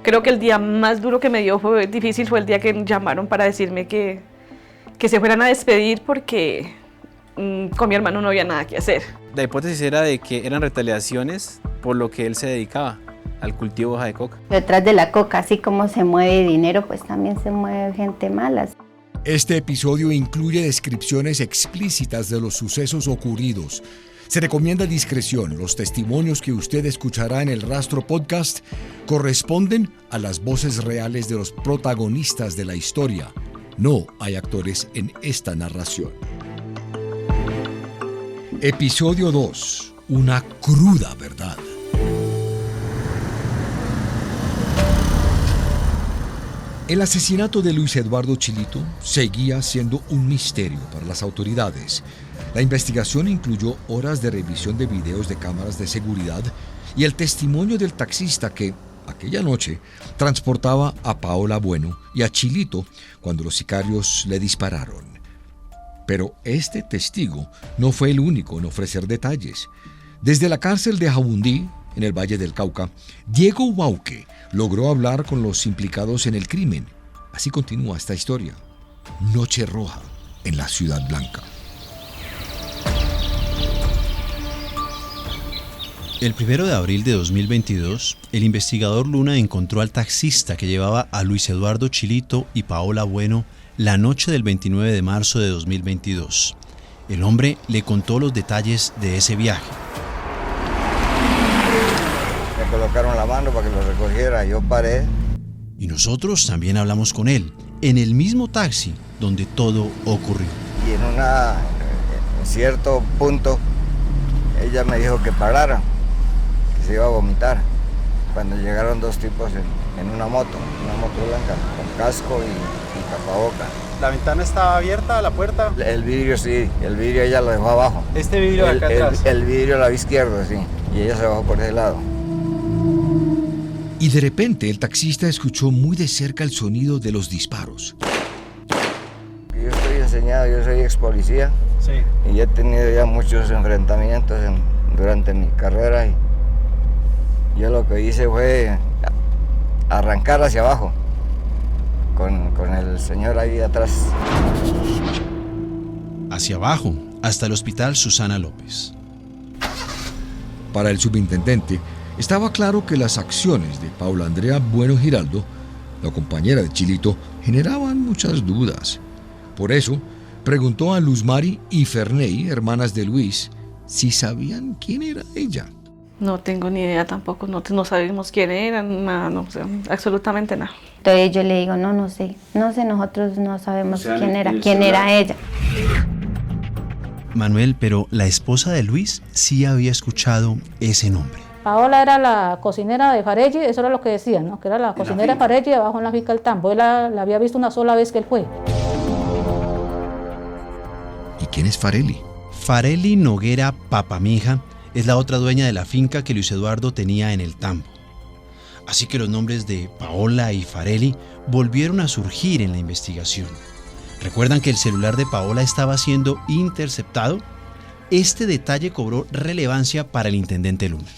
Creo que el día más duro que me dio fue difícil, fue el día que llamaron para decirme que se fueran a despedir porque con mi hermano no había nada que hacer. La hipótesis era de que eran retaliaciones por lo que él se dedicaba, al cultivo de hoja de coca. Detrás de la coca, así como se mueve dinero, pues también se mueve gente mala. Este episodio incluye descripciones explícitas de los sucesos ocurridos. Se recomienda discreción. Los testimonios que usted escuchará en el Rastro Podcast corresponden a las voces reales de los protagonistas de la historia. No hay actores en esta narración. Episodio 2. Una cruda verdad. El asesinato de Luis Eduardo Chilito seguía siendo un misterio para las autoridades. La investigación incluyó horas de revisión de videos de cámaras de seguridad y el testimonio del taxista que, aquella noche, transportaba a Paola Bueno y a Chilito cuando los sicarios le dispararon. Pero este testigo no fue el único en ofrecer detalles. Desde la cárcel de Jabundí, en el Valle del Cauca, Diego Huauque logró hablar con los implicados en el crimen. Así continúa esta historia. Noche roja en la Ciudad Blanca. El 1 de abril de 2022, el investigador Luna encontró al taxista que llevaba a Luis Eduardo Chilito y Paola Bueno la noche del 29 de marzo de 2022. El hombre le contó los detalles de ese viaje. Me colocaron la mano para que lo recogiera, yo paré. Y nosotros también hablamos con él, en el mismo taxi donde todo ocurrió. Y en cierto punto, ella me dijo que parara, que se iba a vomitar. Cuando llegaron dos tipos en una moto blanca, con casco y tapabocas. ¿La ventana estaba abierta, la puerta? El vidrio sí, el vidrio ella lo dejó abajo. ¿Este vidrio de acá atrás? El vidrio al lado izquierdo, sí, y ella se bajó por ese lado. Y de repente el taxista escuchó muy de cerca el sonido de los disparos. Yo estoy enseñado, yo soy ex policía. Sí. Y he tenido ya muchos enfrentamientos durante mi carrera. Y yo lo que hice fue arrancar hacia abajo con el señor ahí atrás. Hacia abajo, hasta el hospital Susana López. Para el subintendente, estaba claro que las acciones de Paula Andrea Bueno Giraldo, la compañera de Chilito, generaban muchas dudas. Por eso, preguntó a Luz Mari y Ferney, hermanas de Luis, si sabían quién era ella. No tengo ni idea tampoco, no sabemos quién era, nada, no, o sea, absolutamente nada. Entonces yo le digo, no sé, nosotros no sabemos quién era ella. Manuel, pero la esposa de Luis sí había escuchado ese nombre. Paola era la cocinera de Farelli, eso era lo que decían, ¿no? Que era la cocinera de Farelli abajo en la finca del Tambo. Él la había visto una sola vez que él fue. ¿Y quién es Farelli? Farelli Noguera Papamija es la otra dueña de la finca que Luis Eduardo tenía en el Tambo. Así que los nombres de Paola y Farelli volvieron a surgir en la investigación. ¿Recuerdan que el celular de Paola estaba siendo interceptado? Este detalle cobró relevancia para el intendente Luna.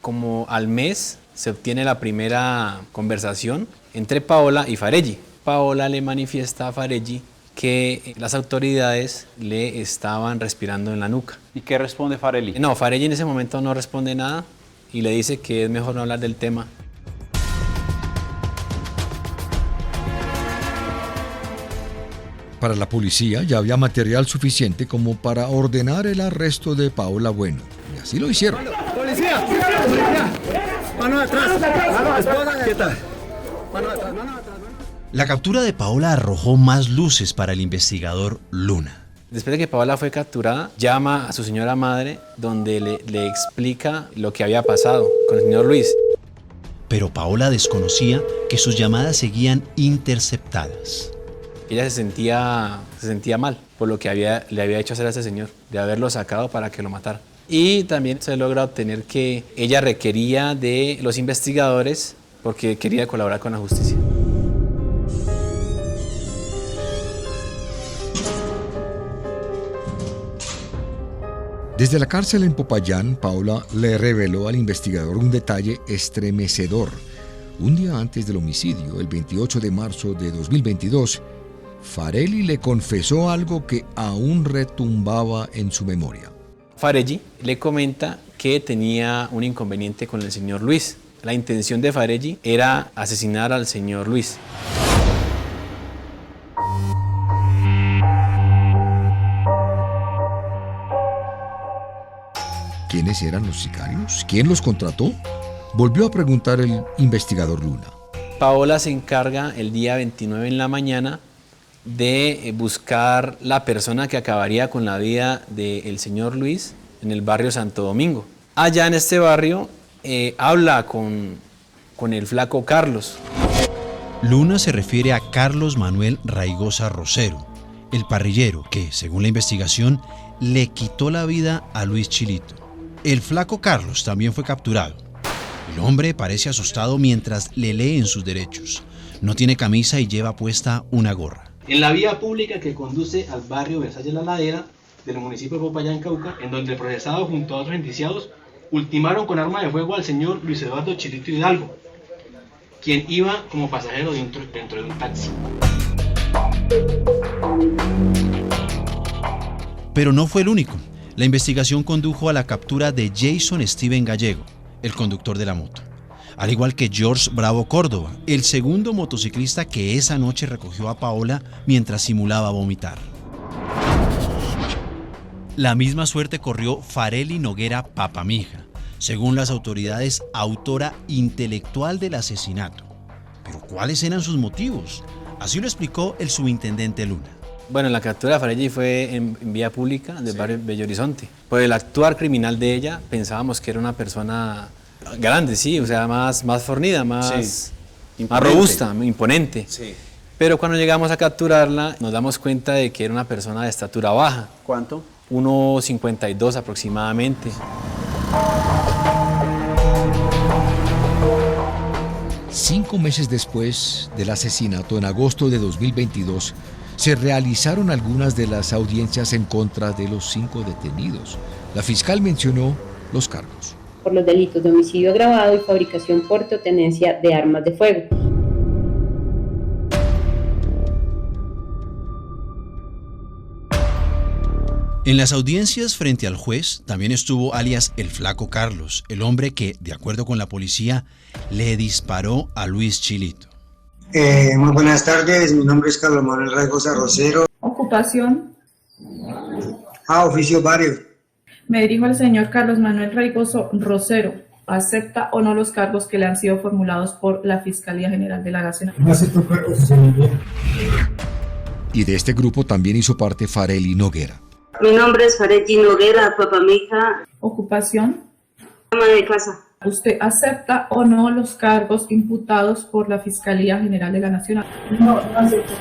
Como al mes se obtiene la primera conversación entre Paola y Farelli. Paola le manifiesta a Farelli que las autoridades le estaban respirando en la nuca. ¿Y qué responde Farelli? No, Farelli en ese momento no responde nada y le dice que es mejor no hablar del tema. Para la policía ya había material suficiente como para ordenar el arresto de Paola Bueno. Y así lo hicieron. ¡Policía! ¡Policía! ¡Mano atrás! ¡Mano atrás! ¿Qué tal? ¡Mano atrás! ¡Mano atrás! La captura de Paola arrojó más luces para el investigador Luna. Después de que Paola fue capturada, llama a su señora madre donde le explica lo que había pasado con el señor Luis. Pero Paola desconocía que sus llamadas seguían interceptadas. Ella se sentía mal por lo que le había hecho hacer a ese señor, de haberlo sacado para que lo matara. Y también se logra obtener que ella requería de los investigadores porque quería colaborar con la justicia. Desde la cárcel en Popayán, Paola le reveló al investigador un detalle estremecedor. Un día antes del homicidio, el 28 de marzo de 2022, Farelli le confesó algo que aún retumbaba en su memoria. Farelli le comenta que tenía un inconveniente con el señor Luis. La intención de Farelli era asesinar al señor Luis. ¿Quiénes eran los sicarios? ¿Quién los contrató? Volvió a preguntar el investigador Luna. Paola se encarga el día 29 en la mañana de buscar la persona que acabaría con la vida del señor Luis en el barrio Santo Domingo. Allá en este barrio habla con el flaco Carlos. Luna se refiere a Carlos Manuel Raigosa Rosero, el parrillero que, según la investigación, le quitó la vida a Luis Chilito. El flaco Carlos también fue capturado. El hombre parece asustado mientras le leen sus derechos. No tiene camisa y lleva puesta una gorra. En la vía pública que conduce al barrio Versalles La Ladera del municipio de Popayán, Cauca, en donde el procesado junto a otros indiciados ultimaron con arma de fuego al señor Luis Eduardo Chilito Hidalgo, quien iba como pasajero dentro de un taxi. Pero no fue el único. La investigación condujo a la captura de Jason Steven Gallego, el conductor de la moto, al igual que George Bravo Córdoba, el segundo motociclista que esa noche recogió a Paola mientras simulaba vomitar. La misma suerte corrió Farelli Noguera Papamija, según las autoridades, autora intelectual del asesinato. Pero ¿cuáles eran sus motivos? Así lo explicó el subintendente Luna. Bueno, la captura de Farelli fue en vía pública del barrio Bello Horizonte. Por el actuar criminal de ella, pensábamos que era una persona grande, sí, o sea, más fornida, más robusta, imponente. Sí. Pero cuando llegamos a capturarla, nos damos cuenta de que era una persona de estatura baja. ¿Cuánto? 1,52 aproximadamente. Cinco meses después del asesinato, en agosto de 2022, se realizaron algunas de las audiencias en contra de los 5 detenidos. La fiscal mencionó los cargos. Por los delitos de homicidio agravado y fabricación, porte o tenencia de armas de fuego. En las audiencias frente al juez también estuvo alias el flaco Carlos, el hombre que, de acuerdo con la policía, le disparó a Luis Chilito. Muy buenas tardes, mi nombre es Carlos Manuel Raigosa Rosero. ¿Ocupación? Oficio varios. Me dirijo al señor Carlos Manuel Raigoso Rosero. ¿Acepta o no los cargos que le han sido formulados por la Fiscalía General de la Nación? No acepto cargos, señor. Y de este grupo también hizo parte Farelli Noguera. Mi nombre es Farelli Noguera Papamija. ¿Ocupación? Ama de casa. ¿Usted acepta o no los cargos imputados por la Fiscalía General de la Nación? No acepto.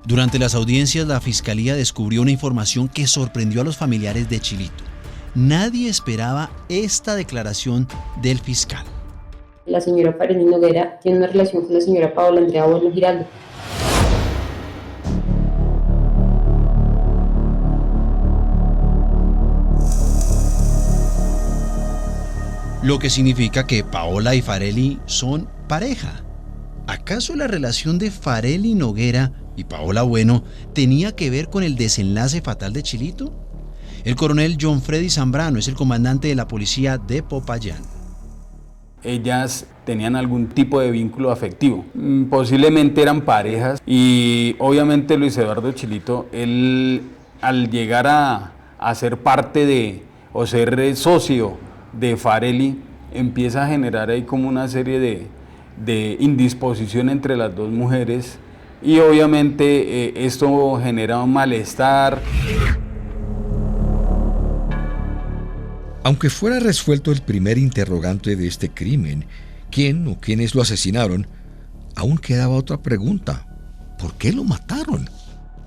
Durante las audiencias, la Fiscalía descubrió una información que sorprendió a los familiares de Chilito. Nadie esperaba esta declaración del fiscal. La señora Farelli Noguera tiene una relación con la señora Paola Andrea Bueno Giraldo. Lo que significa que Paola y Farelli son pareja. ¿Acaso la relación de Farelli Noguera y Paola Bueno tenía que ver con el desenlace fatal de Chilito? El coronel John Freddy Zambrano es el comandante de la policía de Popayán. Ellas tenían algún tipo de vínculo afectivo, posiblemente eran parejas, y obviamente Luis Eduardo Chilito, él al llegar a ser parte de, o ser socio de Farelli, empieza a generar ahí como una serie de indisposición entre las dos mujeres, y obviamente esto genera un malestar. Aunque fuera resuelto el primer interrogante de este crimen, ¿quién o quiénes lo asesinaron?, aún quedaba otra pregunta: ¿por qué lo mataron?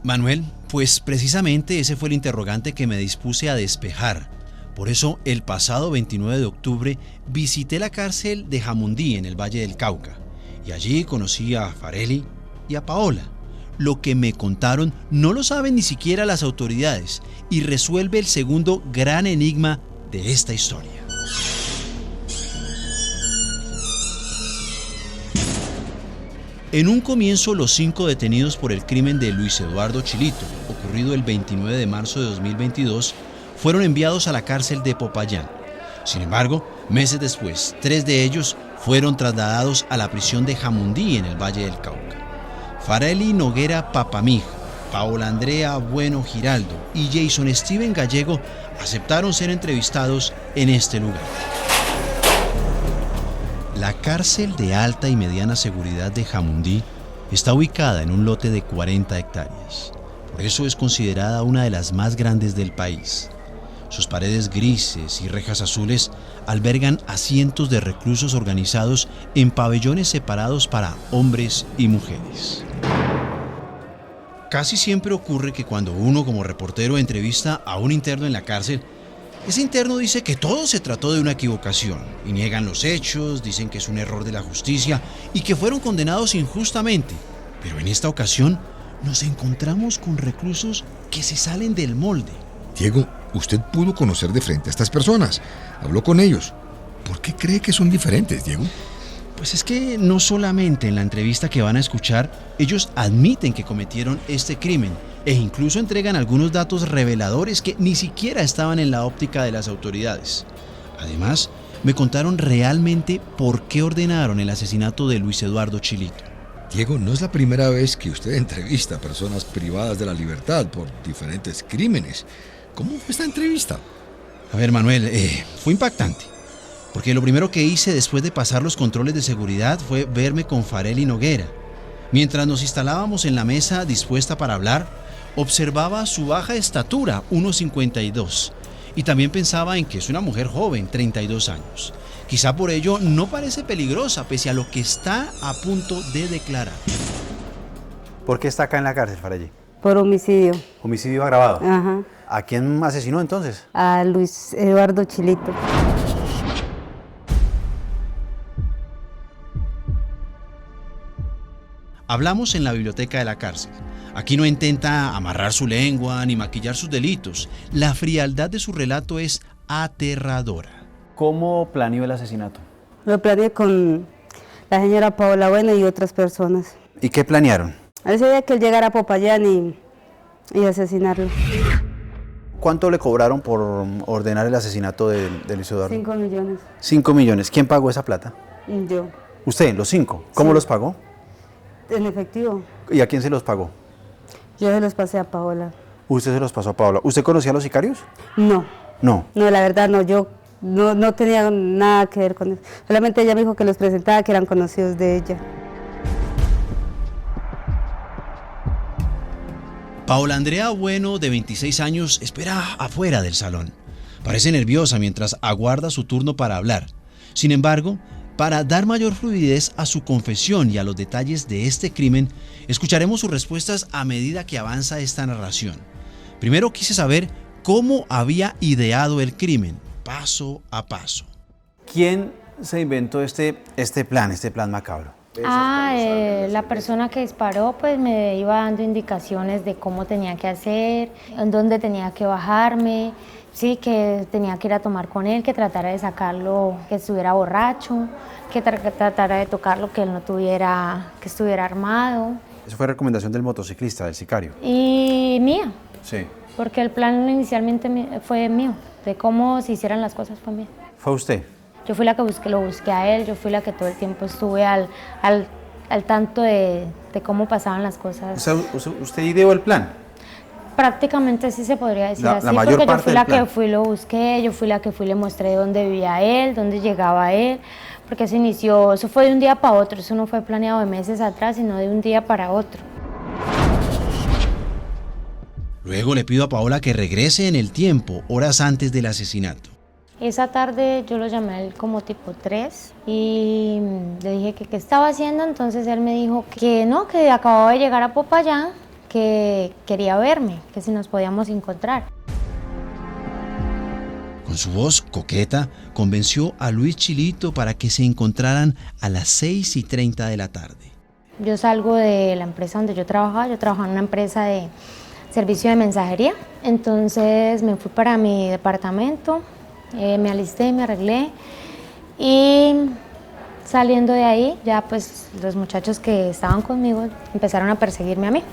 Manuel, pues precisamente ese fue el interrogante que me dispuse a despejar. Por eso, el pasado 29 de octubre visité la cárcel de Jamundí en el Valle del Cauca, y allí conocí a Farelli y a Paola. Lo que me contaron no lo saben ni siquiera las autoridades, y resuelve el segundo gran enigma de esta historia. En un comienzo, los 5 detenidos por el crimen de Luis Eduardo Chilito, ocurrido el 29 de marzo de 2022, fueron enviados a la cárcel de Popayán. Sin embargo, meses después, 3 de ellos fueron trasladados a la prisión de Jamundí en el Valle del Cauca. Farelly Noguera Papamija, Paola Andrea Bueno Giraldo y Jason Steven Gallego aceptaron ser entrevistados en este lugar. La cárcel de alta y mediana seguridad de Jamundí está ubicada en un lote de 40 hectáreas. Por eso es considerada una de las más grandes del país. Sus paredes grises y rejas azules albergan a cientos de reclusos organizados en pabellones separados para hombres y mujeres. Casi siempre ocurre que cuando uno como reportero entrevista a un interno en la cárcel, ese interno dice que todo se trató de una equivocación y niegan los hechos, dicen que es un error de la justicia y que fueron condenados injustamente. Pero en esta ocasión nos encontramos con reclusos que se salen del molde. Diego, usted pudo conocer de frente a estas personas, habló con ellos. ¿Por qué cree que son diferentes, Diego? Pues es que no solamente en la entrevista que van a escuchar, ellos admiten que cometieron este crimen e incluso entregan algunos datos reveladores que ni siquiera estaban en la óptica de las autoridades. Además, me contaron realmente por qué ordenaron el asesinato de Luis Eduardo Chilito. Diego, no es la primera vez que usted entrevista a personas privadas de la libertad por diferentes crímenes. ¿Cómo fue esta entrevista? A ver, Manuel, fue impactante. Porque lo primero que hice después de pasar los controles de seguridad fue verme con Farelly Noguera. Mientras nos instalábamos en la mesa dispuesta para hablar, observaba su baja estatura, 1,52, y también pensaba en que es una mujer joven, 32 años. Quizá por ello no parece peligrosa, pese a lo que está a punto de declarar. ¿Por qué está acá en la cárcel, Farelly? Por homicidio. ¿Homicidio agravado? Ajá. ¿A quién asesinó entonces? A Luis Eduardo Chilito. Hablamos en la biblioteca de la cárcel. Aquí no intenta amarrar su lengua ni maquillar sus delitos. La frialdad de su relato es aterradora. ¿Cómo planeó el asesinato? Lo planeé con la señora Paola Bueno y otras personas. ¿Y qué planearon? Ese día que él llegara a Popayán y asesinarlo. ¿Cuánto le cobraron por ordenar el asesinato de Luis Eduardo? 5 millones. 5 millones. ¿Quién pagó esa plata? Yo. ¿Usted, los 5? ¿Cómo los pagó? En efectivo. ¿Y a quién se los pagó? Yo se los pasé a Paola. ¿Usted se los pasó a Paola? ¿Usted conocía a los sicarios? No. No. No, la verdad no. Yo no tenía nada que ver con eso. Solamente ella me dijo que los presentaba, que eran conocidos de ella. Paola Andrea Bueno, de 26 años, espera afuera del salón. Parece nerviosa mientras aguarda su turno para hablar. Sin embargo, para dar mayor fluidez a su confesión y a los detalles de este crimen, escucharemos sus respuestas a medida que avanza esta narración. Primero quise saber cómo había ideado el crimen, paso a paso. ¿Quién se inventó este plan macabro? La persona que disparó pues me iba dando indicaciones de cómo tenía que hacer, en dónde tenía que bajarme, sí, que tenía que ir a tomar con él, que tratara de sacarlo, que estuviera borracho, que tratara de tocarlo, que él no tuviera, que estuviera armado. Eso fue recomendación del motociclista, del sicario. Y mía. Sí. Porque el plan inicialmente fue mío, de cómo se hicieran las cosas fue mío. ¿Fue usted? Yo fui la que lo busqué a él, yo fui la que todo el tiempo estuve al tanto de cómo pasaban las cosas. O sea, ¿usted ideó el plan? Prácticamente sí se podría decir así, mayor porque yo parte fui del la plan. que fui, lo busqué, yo fui la que fui, le mostré dónde vivía él, dónde llegaba él, porque eso fue de un día para otro, eso no fue planeado de meses atrás, sino de un día para otro. Luego le pido a Paola que regrese en el tiempo, horas antes del asesinato. Esa tarde yo lo llamé a él como tipo 3 y le dije que qué estaba haciendo, entonces él me dijo que no, que acababa de llegar a Popayán, que quería verme, que si nos podíamos encontrar. Con su voz coqueta, convenció a Luis Chilito para que se encontraran a las 6:30 de la tarde. Yo salgo de la empresa donde yo trabajaba en una empresa de servicio de mensajería, entonces me fui para mi departamento. Me alisté, me arreglé y Saliendo de ahí, ya pues los muchachos que estaban conmigo empezaron a perseguirme a mí.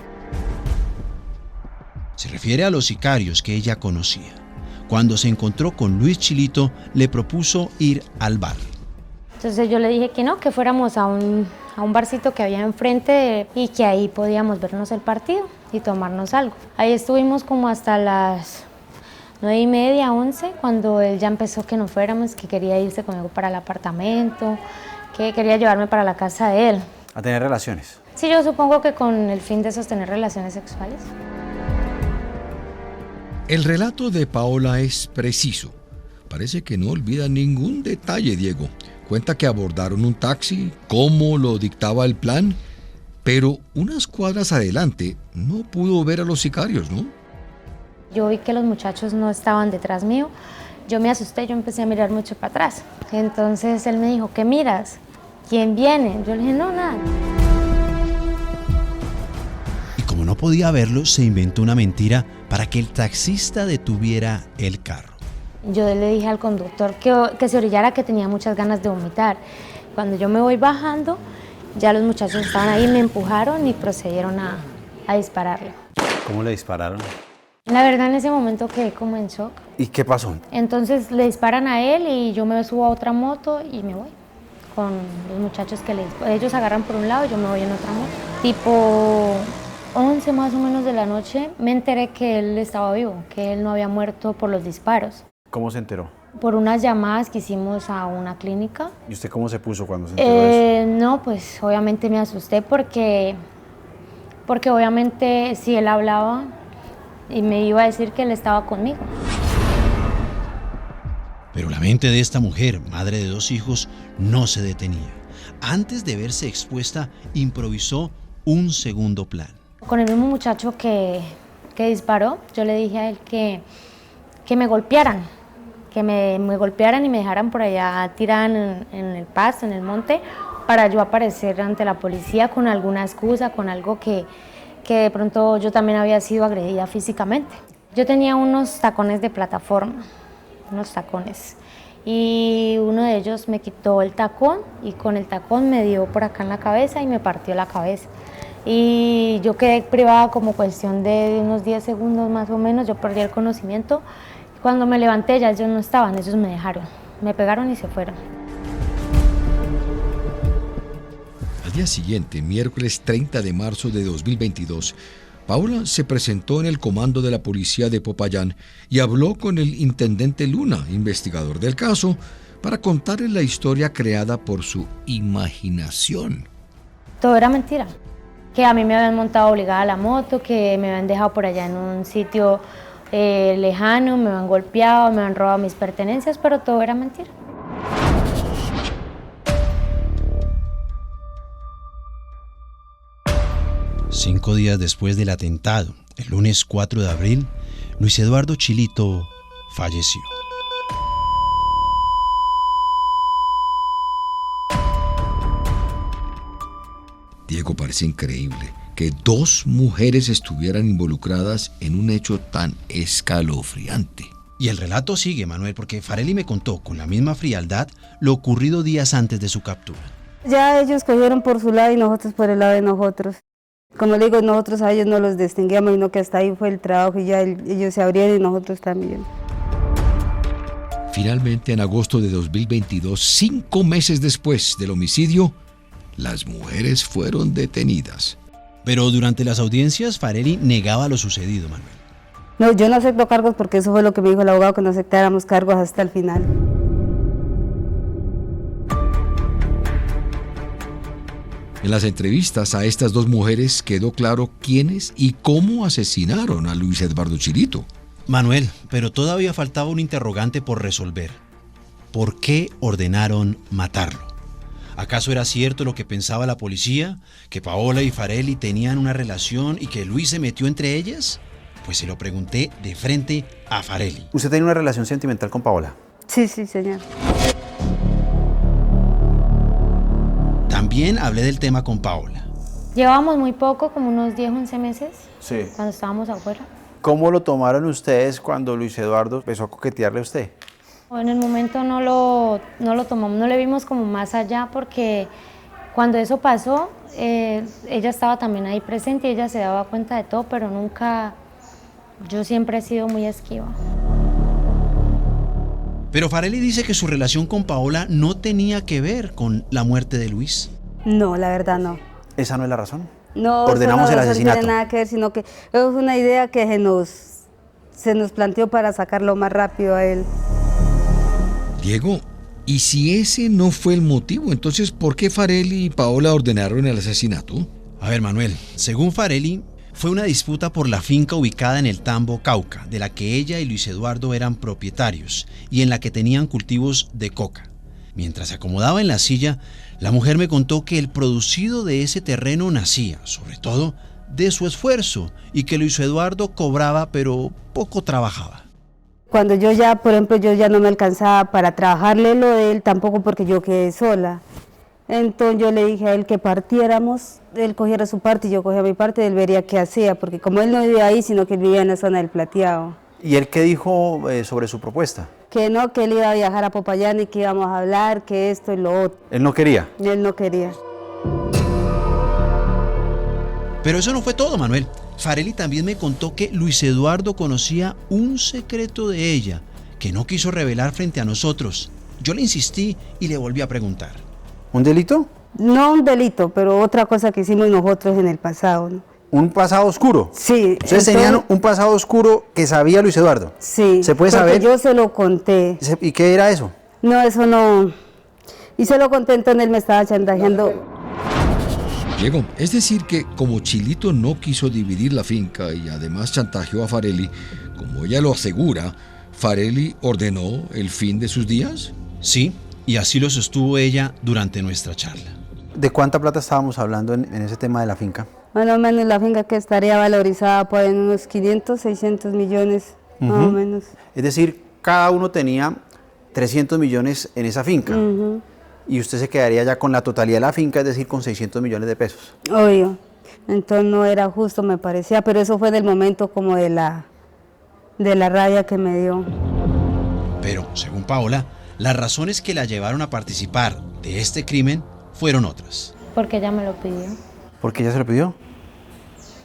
Se refiere a los sicarios que ella conocía. Cuando se encontró con Luis Chilito, le propuso ir al bar. Entonces yo le dije que no, que fuéramos a un barcito que había enfrente y que ahí podíamos vernos el partido y tomarnos algo. Ahí estuvimos como hasta las 9:30, 11, cuando él ya empezó que no fuéramos, que quería irse conmigo para el apartamento, que quería llevarme para la casa de él. ¿A tener relaciones? Sí, yo supongo que con el fin de sostener relaciones sexuales. El relato de Paola es preciso. Parece que no olvida ningún detalle, Diego. Cuenta que abordaron un taxi, cómo lo dictaba el plan, pero unas cuadras adelante no pudo ver a los sicarios, ¿no? Yo vi que los muchachos no estaban detrás mío. Yo me asusté, yo empecé a mirar mucho para atrás. Entonces él me dijo, ¿qué miras? ¿Quién viene? Yo le dije, no, nada. Y como no podía verlo, se inventó una mentira para que el taxista detuviera el carro. Yo le dije al conductor que se orillara, que tenía muchas ganas de vomitar. Cuando yo me voy bajando, ya los muchachos estaban ahí, me empujaron y procedieron a dispararle. ¿Cómo le dispararon? La verdad, en ese momento quedé como en shock. ¿Y qué pasó? Entonces le disparan a él y yo me subo a otra moto y me voy con los muchachos que ellos agarran por un lado y yo me voy en otra moto. Tipo 11 más o menos de la noche me enteré que él estaba vivo, que él no había muerto por los disparos. ¿Cómo se enteró? Por unas llamadas que hicimos a una clínica. ¿Y usted cómo se puso cuando se enteró de eso? No, pues obviamente me asusté porque obviamente si él hablaba y me iba a decir que él estaba conmigo. Pero la mente de esta mujer, madre de 2 hijos, no se detenía. Antes de verse expuesta, improvisó un segundo plan. Con el mismo muchacho que disparó, yo le dije a él que me golpearan, que me golpearan y me dejaran por allá tirada en el pasto, en el monte, para yo aparecer ante la policía con alguna excusa, con algo que de pronto yo también había sido agredida físicamente. Yo tenía unos tacones de plataforma, unos tacones, y uno de ellos me quitó el tacón y con el tacón me dio por acá en la cabeza y me partió la cabeza. Y yo quedé privada como cuestión de unos 10 segundos más o menos, yo perdí el conocimiento. Cuando me levanté ya ellos no estaban, ellos me dejaron, me pegaron y se fueron. Al día siguiente, miércoles 30 de marzo de 2022, Paola se presentó en el comando de la policía de Popayán y habló con el intendente Luna, investigador del caso, para contarle la historia creada por su imaginación. Todo era mentira, que a mí me habían montado obligada a la moto, que me habían dejado por allá en un sitio lejano, me habían golpeado, me habían robado mis pertenencias, pero todo era mentira. Cinco días después del atentado, el lunes 4 de abril, Luis Eduardo Chilito falleció. Diego, parece increíble que 2 mujeres estuvieran involucradas en un hecho tan escalofriante. Y el relato sigue, Manuel, porque Farelli me contó con la misma frialdad lo ocurrido días antes de su captura. Ya ellos cogieron por su lado y nosotros por el lado de nosotros. Como le digo, nosotros a ellos no los distinguíamos, sino que hasta ahí fue el trabajo y ya ellos se abrieron y nosotros también. Finalmente, en agosto de 2022, 5 meses después del homicidio, las mujeres fueron detenidas. Pero durante las audiencias, Farelli negaba lo sucedido, Manuel. No, yo no acepto cargos porque eso fue lo que me dijo el abogado, que no aceptáramos cargos hasta el final. En las entrevistas a estas 2 mujeres quedó claro quiénes y cómo asesinaron a Luis Eduardo Chilito. Manuel, pero todavía faltaba un interrogante por resolver. ¿Por qué ordenaron matarlo? ¿Acaso era cierto lo que pensaba la policía? ¿Que Paola y Farelli tenían una relación y que Luis se metió entre ellas? Pues se lo pregunté de frente a Farelli. ¿Usted tenía una relación sentimental con Paola? Sí, señor. También hablé del tema con Paola. Llevábamos muy poco, como unos 10, 11 meses, Sí. cuando estábamos afuera. ¿Cómo lo tomaron ustedes cuando Luis Eduardo empezó a coquetearle a usted? En el momento no lo tomamos, no le vimos como más allá porque cuando eso pasó, ella estaba también ahí presente y ella se daba cuenta de todo, pero nunca, yo siempre he sido muy esquiva. Pero Farelli dice que su relación con Paola no tenía que ver con la muerte de Luis. No, la verdad no. ¿Esa no es la razón? No, ordenamos el asesinato. No tiene nada que ver, sino que es una idea que se nos planteó para sacarlo más rápido a él. Diego, ¿y si ese no fue el motivo, entonces por qué Farelli y Paola ordenaron el asesinato? A ver, Manuel, según Farelli, fue una disputa por la finca ubicada en el Tambo, Cauca, de la que ella y Luis Eduardo eran propietarios y en la que tenían cultivos de coca. Mientras se acomodaba en la silla, la mujer me contó que el producido de ese terreno nacía, sobre todo, de su esfuerzo y que Luis Eduardo cobraba pero poco trabajaba. Cuando yo ya, por ejemplo, yo ya no me alcanzaba para trabajarle lo de él, tampoco porque yo quedé sola. Entonces yo le dije a él que partiéramos, él cogiera su parte y yo cogía mi parte, él vería qué hacía, porque como él no vivía ahí, sino que él vivía en la zona del Plateado. ¿Y él qué dijo sobre su propuesta? Que no, que él iba a viajar a Popayán y que íbamos a hablar, que esto y lo otro. ¿Él no quería? Él no quería. Pero eso no fue todo, Manuel. Farelli también me contó que Luis Eduardo conocía un secreto de ella, que no quiso revelar frente a nosotros. Yo le insistí y le volví a preguntar. ¿Un delito? No un delito, pero otra cosa que hicimos nosotros en el pasado, ¿no? ¿Un pasado oscuro? Sí. ¿Ustedes tenían un pasado oscuro que sabía Luis Eduardo? Sí. ¿Se puede saber? Yo se lo conté. ¿Y qué era eso? No, eso no. Y se lo conté, entonces él me estaba chantajeando. Diego, es decir que como Chilito no quiso dividir la finca y además chantajeó a Farelli, como ella lo asegura, ¿Farelli ordenó el fin de sus días? Sí, y así lo sostuvo ella durante nuestra charla. ¿De cuánta plata estábamos hablando en ese tema de la finca? Más o menos la finca que estaría valorizada por en unos 500, 600 millones, más o menos. Es decir, cada uno tenía 300 millones en esa finca. Y usted se quedaría ya con la totalidad de la finca, es decir, con 600 millones de pesos. Obvio. Entonces no era justo, me parecía, pero eso fue del momento como de la rabia que me dio. Pero, según Paola, las razones que la llevaron a participar de este crimen fueron otras. Porque ella me lo pidió. ¿Por qué ella se lo pidió?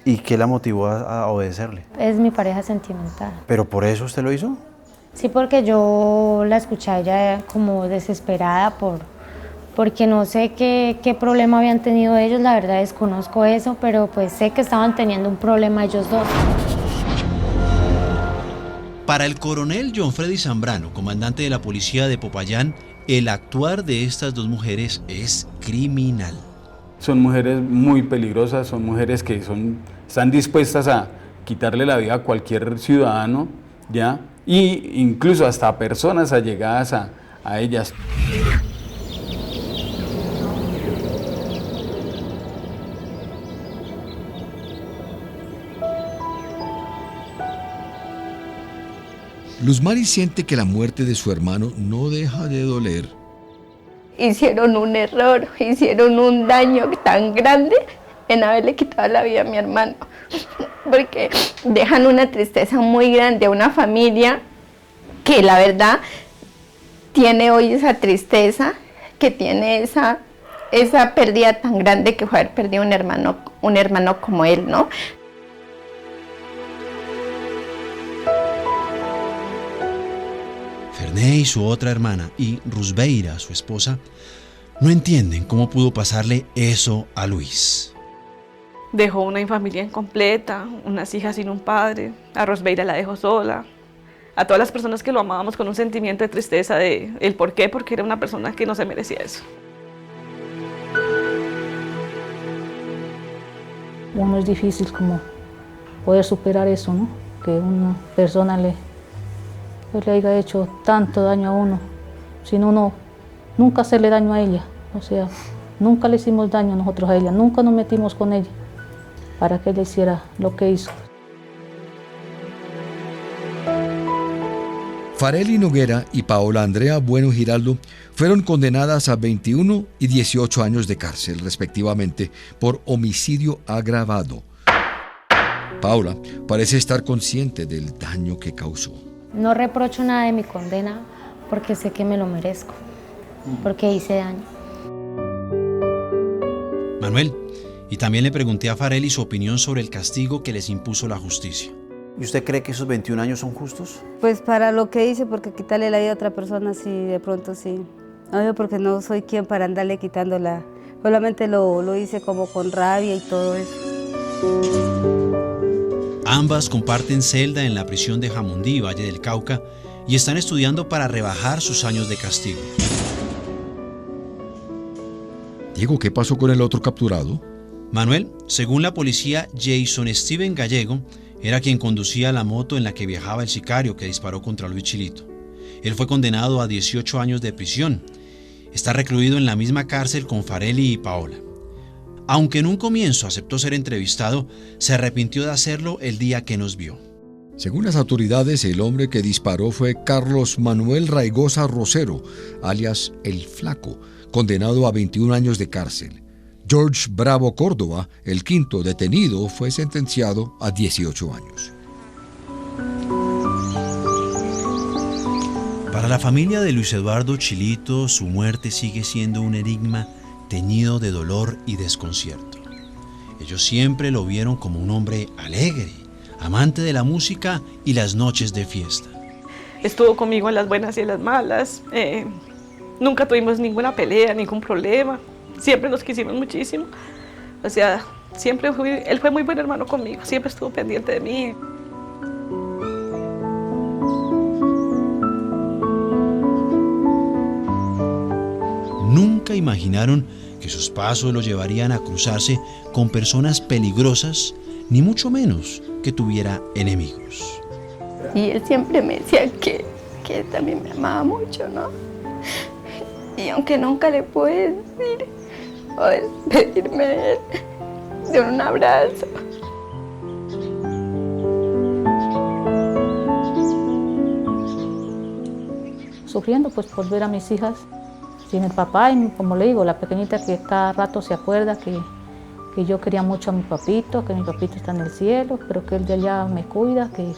¿Y qué la motivó a obedecerle? Es mi pareja sentimental. ¿Pero por eso usted lo hizo? Sí, porque yo la escuché a ella como desesperada porque no sé qué problema habían tenido ellos, la verdad desconozco eso, pero pues sé que estaban teniendo un problema ellos dos. Para el coronel John Freddy Zambrano, comandante de la policía de Popayán, el actuar de estas dos mujeres es criminal. Son mujeres muy peligrosas, son mujeres que están dispuestas a quitarle la vida a cualquier ciudadano, ¿ya? Y incluso hasta a personas allegadas a ellas. Luzmari siente que la muerte de su hermano no deja de doler. Hicieron un error, hicieron un daño tan grande en haberle quitado la vida a mi hermano, porque dejan una tristeza muy grande a una familia que la verdad tiene hoy esa tristeza, que tiene esa pérdida tan grande que fue haber perdido un hermano como él, ¿no? Ferné y su otra hermana, y Rusbeira, su esposa, no entienden cómo pudo pasarle eso a Luis. Dejó una familia incompleta, unas hijas sin un padre, a Rosbeira la dejó sola. A todas las personas que lo amábamos con un sentimiento de tristeza de el por qué, porque era una persona que no se merecía eso. Uno es difícil como poder superar eso, ¿no? Que una persona le haya hecho tanto daño a uno, sin uno nunca hacerle daño a ella. O sea, nunca le hicimos daño nosotros a ella, nunca nos metimos con ella para que ella hiciera lo que hizo. Farelli Noguera y Paola Andrea Bueno Giraldo fueron condenadas a 21 y 18 años de cárcel, respectivamente, por homicidio agravado. Paola parece estar consciente del daño que causó. No reprocho nada de mi condena porque sé que me lo merezco, porque hice daño. Manuel, y también le pregunté a Farelli su opinión sobre el castigo que les impuso la justicia. ¿Y usted cree que esos 21 años son justos? Pues para lo que hice, porque quitarle la vida a otra persona, sí, de pronto sí. Obvio, porque no soy quien para andarle quitándola. Solamente lo hice como con rabia y todo eso. Ambas comparten celda en la prisión de Jamundí, Valle del Cauca, y están estudiando para rebajar sus años de castigo. Diego, ¿qué pasó con el otro capturado? Manuel, según la policía, Jason Steven Gallego era quien conducía la moto en la que viajaba el sicario que disparó contra Luis Chilito. Él fue condenado a 18 años de prisión. Está recluido en la misma cárcel con Farelli y Paola. Aunque en un comienzo aceptó ser entrevistado, se arrepintió de hacerlo el día que nos vio. Según las autoridades, el hombre que disparó fue Carlos Manuel Raigosa Rosero, alias El Flaco, condenado a 21 años de cárcel. George Bravo Córdoba, el quinto detenido, fue sentenciado a 18 años. Para la familia de Luis Eduardo Chilito, su muerte sigue siendo un enigma teñido de dolor y desconcierto. Ellos siempre lo vieron como un hombre alegre, amante de la música y las noches de fiesta. Estuvo conmigo en las buenas y en las malas. Nunca tuvimos ninguna pelea, ningún problema. Siempre nos quisimos muchísimo. O sea, él fue muy buen hermano conmigo. Siempre estuvo pendiente de mí. Nunca imaginaron que sus pasos lo llevarían a cruzarse con personas peligrosas, ni mucho menos que tuviera enemigos. Y él siempre me decía que también me amaba mucho, ¿no? Y aunque nunca le pude decir o despedirme de él, de un abrazo. Sufriendo pues por ver a mis hijas sin el papá y, como le digo, la pequeñita que cada rato se acuerda que yo quería mucho a mi papito, que mi papito está en el cielo, pero que él de allá me cuida, que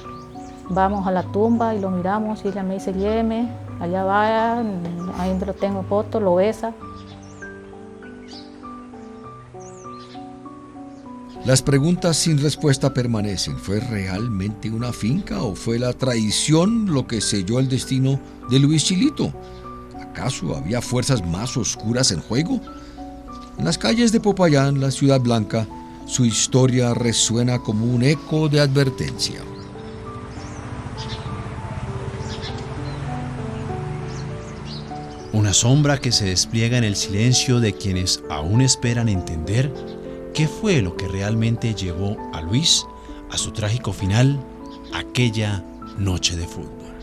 vamos a la tumba y lo miramos y ella me dice, lléveme, allá vaya, ahí donde lo tengo foto, lo besa. Las preguntas sin respuesta permanecen. ¿Fue realmente una finca o fue la traición lo que selló el destino de Luis Chilito? ¿Acaso había fuerzas más oscuras en juego? En las calles de Popayán, la ciudad blanca, su historia resuena como un eco de advertencia. Una sombra que se despliega en el silencio de quienes aún esperan entender qué fue lo que realmente llevó a Luis a su trágico final aquella noche de fútbol.